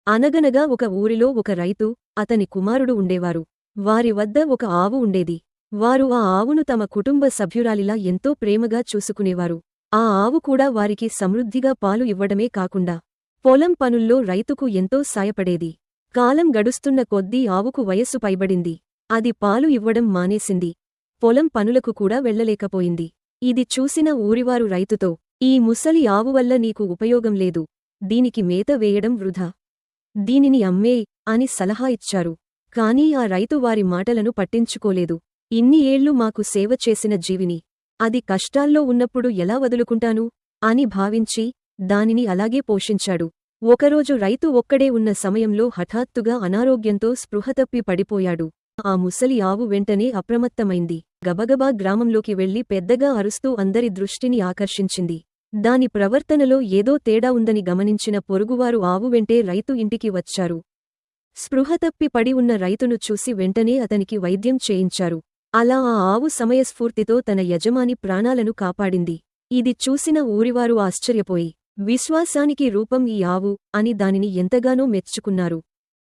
అనగనగా ఒక ఊరిలో ఒక రైతు, అతని కుమారుడు ఉండేవారు. వారి వద్ద ఒక ఆవు ఉండేది. వారు ఆ ఆవును తమ కుటుంబ సభ్యురాలిలా ఎంతో ప్రేమగా చూసుకునేవారు. ఆ ఆవు కూడా వారికి సమృద్ధిగా పాలు ఇవ్వడమే కాకుండా పొలం పనుల్లో రైతుకు ఎంతో సాయపడేది. కాలం గడుస్తున్న కొద్దీ ఆవుకు వయస్సు పైబడింది. అది పాలు ఇవ్వడం మానేసింది. పొలం పనులకు కూడా వెళ్లలేకపోయింది. ఇది చూసిన ఊరివారు రైతుతో, "ఈ ముసలి ఆవు వల్ల నీకు ఉపయోగం లేదు. దీనికి మేత వేయడం వృధా. దీనిని అమ్మేయ్" అని సలహా ఇచ్చారు. కానీ ఆ రైతు వారి మాటలను పట్టించుకోలేదు. "ఇన్ని ఏళ్లు మాకు సేవ చేసిన జీవిని అది కష్టాల్లో ఉన్నప్పుడు ఎలా వదులుకుంటాను" అని భావించి దానిని అలాగే పోషించాడు. ఒకరోజు రైతు ఒక్కడే ఉన్న సమయంలో హఠాత్తుగా అనారోగ్యంతో స్పృహతప్పి పడిపోయాడు. ఆ ముసలి ఆవు వెంటనే అప్రమత్తమైంది. గబగబా గ్రామంలోకి వెళ్లి పెద్దగా అరుస్తూ అందరి దృష్టిని ఆకర్షించింది. దాని ప్రవర్తనలో ఏదో తేడా ఉందని గమనించిన పొరుగువారు ఆవు వెంటే రైతు ఇంటికి వచ్చారు. స్పృహతప్పి పడి ఉన్న రైతును చూసి వెంటనే అతనికి వైద్యం చేయించారు. అలా ఆ ఆవు సమయస్ఫూర్తితో తన యజమాని ప్రాణాలను కాపాడింది. ఇది చూసిన ఊరివారు ఆశ్చర్యపోయి, "విశ్వాసానికి రూపం ఈ ఆవు" అని దానిని ఎంతగానో మెచ్చుకున్నారు.